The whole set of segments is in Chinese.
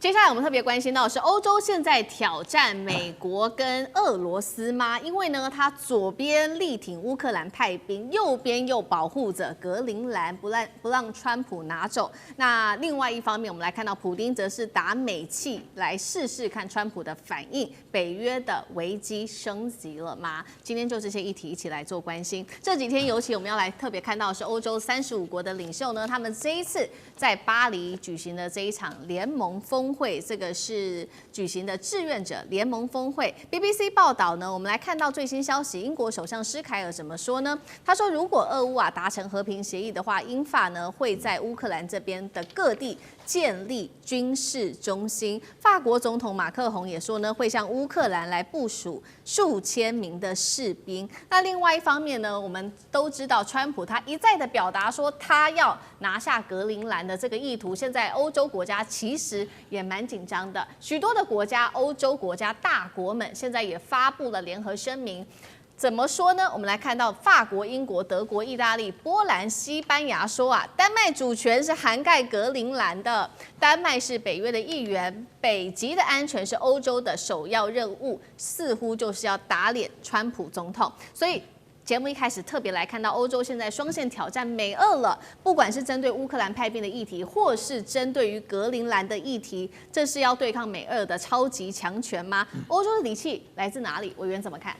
接下來我們特別關心到的是歐洲現在挑戰美國跟俄羅斯嗎？因為呢，它左邊力挺烏克蘭派兵，右邊又保護着格陵蘭，不讓川普拿走。那另外一方面，我們來看到普丁則是打美氣來試試看川普的反應。北約的危機升級了嗎？今天就這些議題一起來做關心。這幾天尤其我們要來特別看到的是歐洲35國的領袖呢，他們這一次在巴黎舉行的這一場聯盟峰會，這個是舉行的志願者聯盟峰會。BBC 報道呢，我們來看到最新消息，英國首相施凱爾怎麼說呢？他說，如果俄烏達成和平協議的話，英法呢會在烏克蘭這邊的各地建立軍事中心。法國總統馬克宏也說呢，會向烏克蘭來部署數千名的士兵。那另外一方面呢，我們都知道，川普他一再的表達說他要拿下格陵蘭的這個意圖，現在歐洲國家其實也蠻緊張的。許多的國家，歐洲國家大國們現在也發布了聯合声明。怎麼說呢？我們來看到法國、英國、德國、意大利、波蘭、西班牙說啊，丹麥主權是涵蓋格陵蘭的，丹麥是北約的一員，北極的安全是歐洲的首要任務，似乎就是要打臉川普總統。所以節目一開始特別來看到歐洲現在雙線挑戰美俄了，不管是針對烏克蘭派兵的議題，或是針對於格陵蘭的議題，這是要對抗美俄的超級強權嗎？歐洲的底氣來自哪裡？委員怎麼看？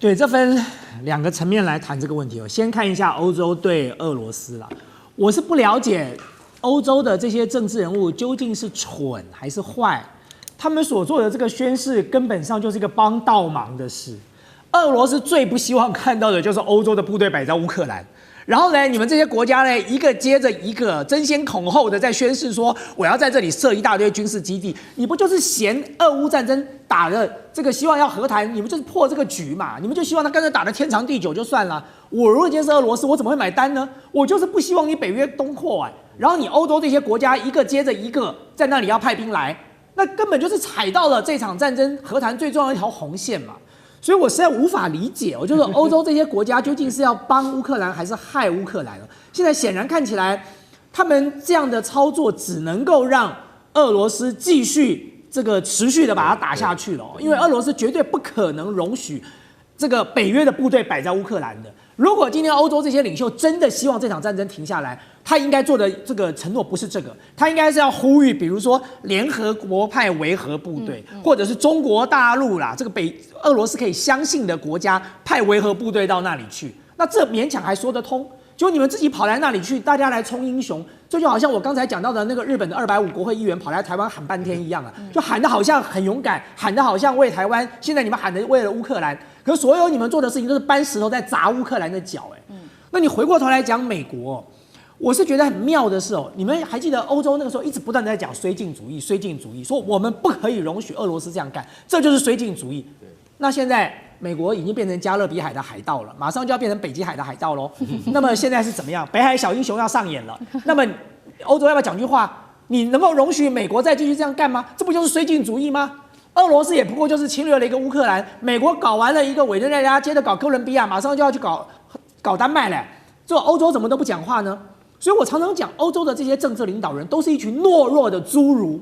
对，這分兩個層面來談這個問題哦。先看一下歐洲對俄羅斯啦，我是不了解歐洲的這些政治人物究竟是蠢還是壞，他們所做的這個宣誓根本上就是一個幫倒忙的事。俄羅斯最不希望看到的就是歐洲的部隊擺在烏克蘭。然後呢，你們這些國家呢，一個接着一個爭先恐後的在宣誓說，我要在這裡設一大堆軍事基地，你不就是嫌俄烏戰爭打的這個希望要和談，你們就是破這個局嘛？你們就希望他乾脆打得天長地久就算了。我如果今天是俄羅斯，我怎麼會買單呢？我就是不希望你北約東擴啊。然後你歐洲這些國家一個接着一個在那裡要派兵來，那根本就是踩到了這場戰爭和談最重要的一條紅線嘛。所以我實在無法理解，我就是歐洲這些國家究竟是要幫烏克蘭還是害烏克蘭了？現在顯然看起來，他們這樣的操作只能夠讓俄羅斯繼續這個持續的把它打下去了，因為俄羅斯絕對不可能容許這個北約的部隊擺在烏克蘭的。如果今天歐洲這些領袖真的希望這場戰爭停下來，他應該做的這個承諾不是這個，他應該是要呼籲，比如說聯合國派維和部隊，或者是中國大陸啦，這個俄羅斯可以相信的國家派維和部隊到那裡去，那這勉強還說得通。就你們自己跑來那裡去，大家來衝英雄，這就好像我剛才講到的那個日本的250國會議員跑來台灣喊半天一樣啊，就喊得好像很勇敢，喊得好像為台灣，現在你們喊的為了烏克蘭，可是所有你們做的事情都是搬石頭在砸烏克蘭的腳，那你回過頭來講美國，我是覺得很妙的是哦，你們還記得歐洲那個時候一直不斷的在講綏靖主義，綏靖主義，說我們不可以容許俄羅斯這樣幹，這就是綏靖主義。那現在美國已經變成加勒比海的海盜了，馬上就要變成北極海的海盜嘍。那麼現在是怎麼樣？北海小英雄要上演了。那麼歐洲要不要講句話？你能夠容許美國再繼續這樣幹嗎？這不就是綏靖主義嗎？俄羅斯也不過就是侵略了一個烏克蘭，美國搞完了一個委內瑞拉，接着搞哥倫比亞，馬上就要去搞丹麥了。這歐洲怎麼都不講話呢？所以我常常講，歐洲的這些政治領導人都是一群懦弱的侏儒，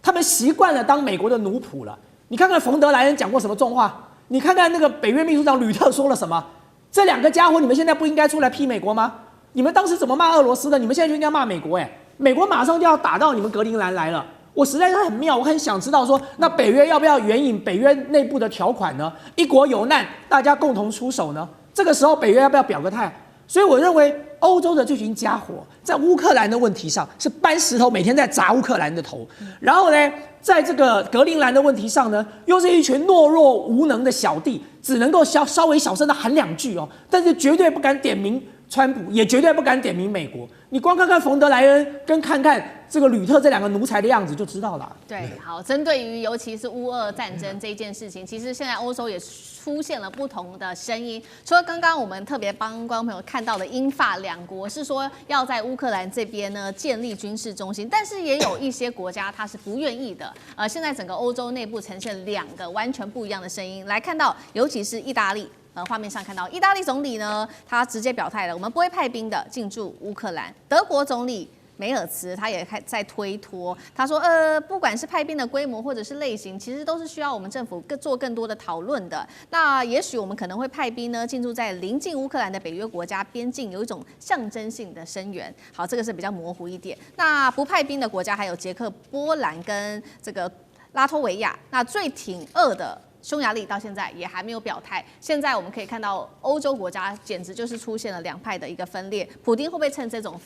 他們習慣了當美國的奴僕了。你看看馮德萊恩講過什麼重話？你看看那個北約秘書長呂特說了什麼？這兩個家伙，你們現在不應該出來批美國嗎？你們當時怎麼罵俄羅斯的？你們現在就應該罵美國。美國馬上就要打到你們格陵蘭來了。我實在是很妙，我很想知道說，那北約要不要援引北約內部的條款呢？一國有難，大家共同出手呢？這個時候北約要不要表個態？所以我認為歐洲的這群家伙在烏克蘭的問題上是搬石頭，每天在砸烏克蘭的頭。然後呢，在這個格陵蘭的問題上呢，又是一群懦弱無能的小弟，只能夠稍微小聲的喊兩句哦，但是絕對不敢點名川普，也絕對不敢點名美國。你光看看馮德萊恩跟看看這個呂特這兩個奴才的樣子就知道了。對，好，針對於尤其是烏俄戰爭這件事情，其實現在歐洲也出現了不同的聲音。除了剛剛我們特別幫觀眾朋友看到的英法兩國是說要在烏克蘭這邊呢建立軍事中心，但是也有一些國家它是不願意的。現在整個歐洲內部呈現兩個完全不一樣的聲音。來看到，尤其是意大利。畫面上看到，意大利總理呢，他直接表態了，我們不會派兵的進駐烏克蘭。德國總理梅爾茨他也在推脫，他說不管是派兵的規模或者是類型，其實都是需要我們政府做更多的討論的。那也許我们可能会派兵呢进驻在臨近烏克蘭的北約國家邊境，有一種象徵性的聲援。好，這個是比較模糊一點。那不派兵的國家還有捷克、波蘭跟這個拉脫維亞。那最挺俄的匈牙利到現在也還沒有表態。現在我們可以看到歐洲國家簡直就是出現了兩派的一個分裂。普丁會不會趁這種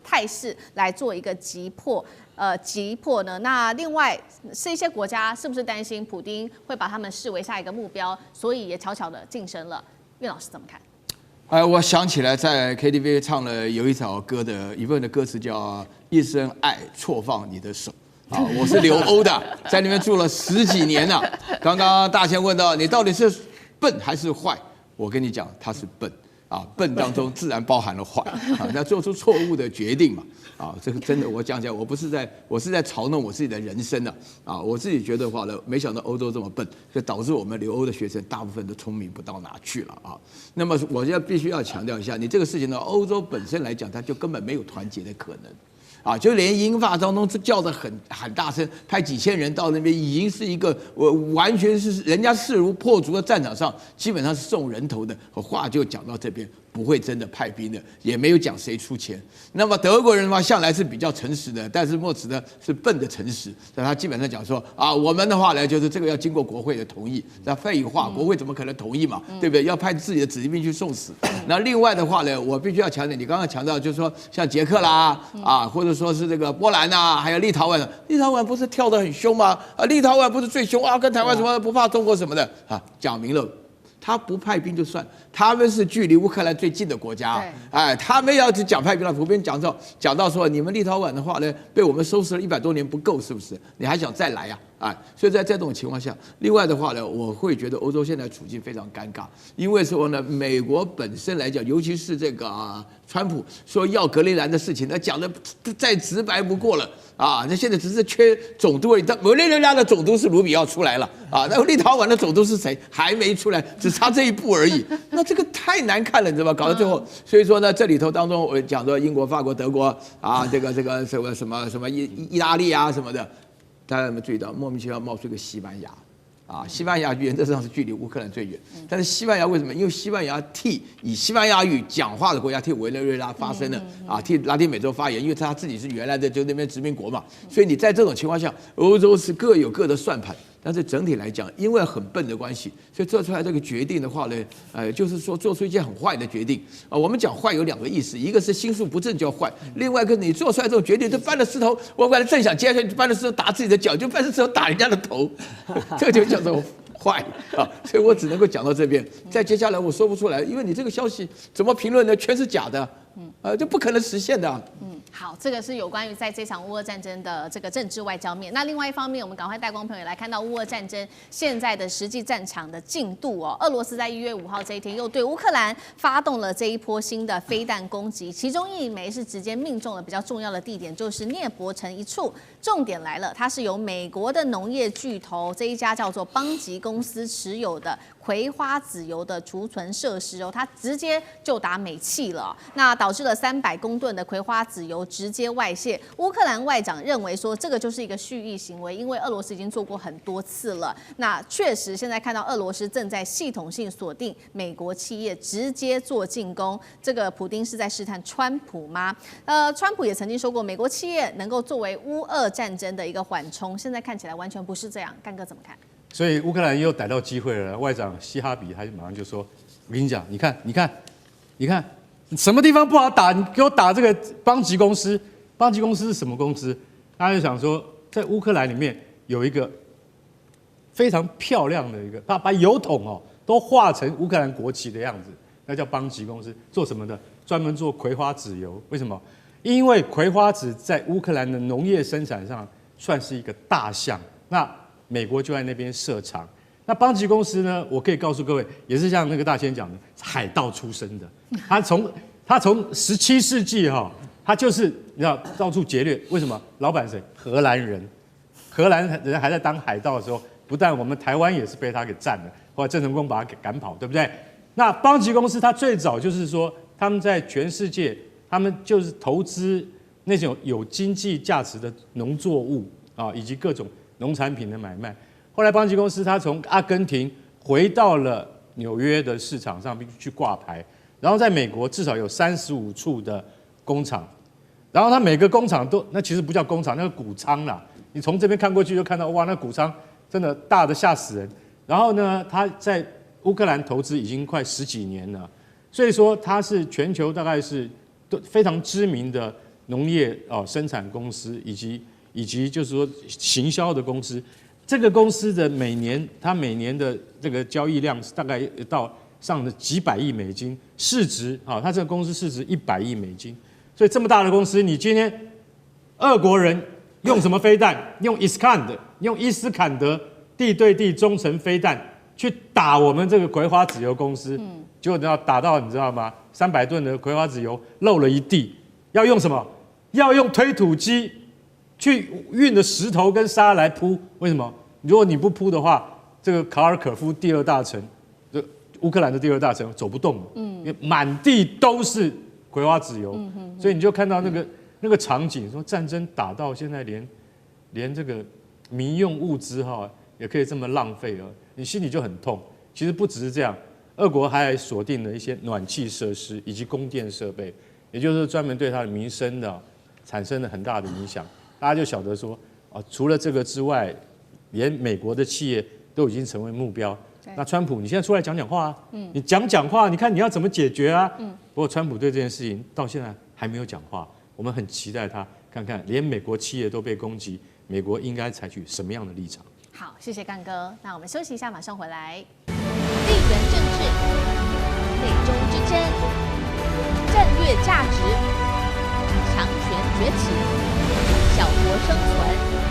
態勢來做一個擊破呢？那另外是一些國家是不是擔心普丁會把他們視為下一個目標，所以也悄悄的晉升了？苑老師怎麼看？我想起來在 KTV 唱了有一首歌的一部分的歌詞叫“一生爱錯放你的手”。我是留歐的，在那邊住了10幾年了。剛剛大仙問到你到底是笨還是壞，我跟你講，他是笨。笨當中自然包含了壞那做出錯誤的決定嘛這個真的我講，我是在嘲弄我自己的人生我自己覺得的話呢，沒想到歐洲這麼笨，就導致我們留歐的學生大部分都聰明不到哪去了那麼我必須要強調一下，你這個事情呢，歐洲本身來講，它就根本沒有團結的可能。就連英法當中叫得很大聲，派幾千人到那邊，已經是一個完全是人家勢如破竹的戰場上，基本上是送人頭的。話就講到這邊，不會真的派兵的，也沒有講誰出錢。那麼德國人的話向來是比較誠實的，但是莫茨呢是笨的誠實，但他基本上講說我們的話呢就是這個要經過國會的同意。那廢話，國會怎麼可能同意嘛？對不對？要派自己的子弟兵去送死。那另外的話呢，我必須要強調，你剛剛強調就是說像捷克啦或者說是這個波蘭還有立陶宛，立陶宛不是跳得很兇嗎？立陶宛不是最兇跟台灣什麼不怕中國什麼的講明了。他不派兵就算，他們是距離烏克蘭最近的國家，他們要去講派兵了。普遍講到說，你們立陶宛的話呢，被我們收拾了100多年不夠，是不是？你還想再來所以在這種情況下，另外的話呢，我會覺得歐洲現在處境非常尷尬，因為說呢，美國本身來講，尤其是這個川普說要格陵蘭的事情，他講的再直白不過了那現在只是缺總督而已。委內瑞拉的總督是盧比奧出來了那立陶宛的總督是誰？還沒出來，只差這一步而已。那這個太難看了，你知道嗎？搞到最後，所以說呢，這裡頭當中我講說英國、法國、德國這個什麼意大利什麼的。大家有沒有注意到，莫名其妙冒出一個西班牙西班牙原則上是距離烏克蘭最遠，但是西班牙為什麼？因為西班牙替以西班牙語講話的國家替委內瑞拉發聲了替拉丁美洲發言，因為他自己是原來的就那邊殖民國嘛，所以你在這種情況下，歐洲是各有各的算盤。但是整體來講，因為很笨的關係，所以做出來這個決定的話呢，就是說做出一件很壞的決定我們講壞有2個意思，一個是心術不正叫壞，另外一個你做出來這種決定，就搬了石頭，我本來正想接下去搬了石頭打自己的腳，就搬了石頭打人家的頭，這就叫做壞所以我只能夠講到這邊。再接下來我說不出來，因為你這個消息怎麼評論呢？全是假的，就不可能實現的。好，這個是有關於在這場烏俄戰爭的這個政治外交面。那另外一方面，我們趕快帶光朋友來看到烏俄戰爭現在的實際戰場的進度俄羅斯在1月5號這一天又對烏克蘭發動了這一波新的飛彈攻擊，其中一枚是直接命中了比較重要的地點，就是聶伯城一處。重點來了，它是由美國的農業巨頭這一家叫做邦吉公司持有的葵花籽油的儲存設施它直接就打美氣了那導致了300公噸的葵花籽油直接外洩。烏克蘭外長認為說，這個就是一個蓄意行為，因為俄羅斯已經做過很多次了。那確實現在看到俄羅斯正在系統性鎖定美國企業，直接做進攻。這個普丁是在試探川普嗎？川普也曾經說過，美國企業能夠作為烏俄戰爭的一個緩衝，現在看起來完全不是這樣。幹哥怎麼看？所以烏克蘭又逮到機會了，外長西哈比他馬上就說：“我跟你講，你看，什麼地方不好打，你給我打這個邦吉公司。邦吉公司是什麼公司？他就想說，在烏克蘭裡面有一個非常漂亮的一個，把油桶都畫成烏克蘭國旗的樣子，那叫邦吉公司。做什麼的？專門做葵花籽油。為什麼？因為葵花籽在烏克蘭的農業生產上算是一個大項。那美國就在那邊設廠。那邦吉公司呢？我可以告訴各位，也是像那個大仙講的，海盜出身的。他從17世紀他就是你知道到處劫掠。為什麼？老闆誰？荷蘭人。荷蘭人還在當海盜的時候，不但我們台灣也是被他給占了，後來鄭成功把他給趕跑，對不對？那邦吉公司他最早就是說，他們在全世界，他們就是投資那種有經濟價值的農作物啊，以及各種農產品的買賣。後來邦吉公司它從阿根廷回到了紐約的市場上去掛牌，然後在美國至少有35處的工廠，然後它每個工廠都那其實不叫工廠，那個谷倉啦。你從這邊看過去就看到哇，那谷倉真的大得嚇死人。然後呢，它在烏克蘭投資已經快10幾年了，所以說它是全球大概是都非常知名的農業生產公司，以及就是說行銷的公司。這個公司的每年的這個交易量大概到上了幾百億美金，市值它這個公司市值100億美金，所以這麼大的公司，你今天俄國人用什麼飛彈？用伊斯坎德地對地中程飛彈去打我們這個葵花籽油公司，結果要打到你知道嗎？300噸的葵花籽油漏了一地，要用什麼？要用推土機去運的石頭跟沙來鋪。為什麼？如果你不鋪的話，這個卡爾可夫第2大城，烏克蘭的第2大城走不動了，因為滿地都是葵花籽油，所以你就看到那個場景，說戰爭打到現在連這個民用物資也可以這麼浪費，你心裡就很痛。其實不只是這樣，俄國還鎖定了一些暖氣設施以及供電設備，也就是專門對它的民生產生了很大的影響。大家就曉得說，除了這個之外，連美國的企業都已經成為目標。那川普，你現在出來講講話啊，你講話，你看你要怎麼解決啊？不過川普對這件事情到現在還沒有講話，我們很期待他看看，連美國企業都被攻擊，美國應該採取什麼樣的立場？好，謝謝幹哥。那我們休息一下，馬上回來。地緣政治、美中之爭、戰略價值、強權崛起、小國生存。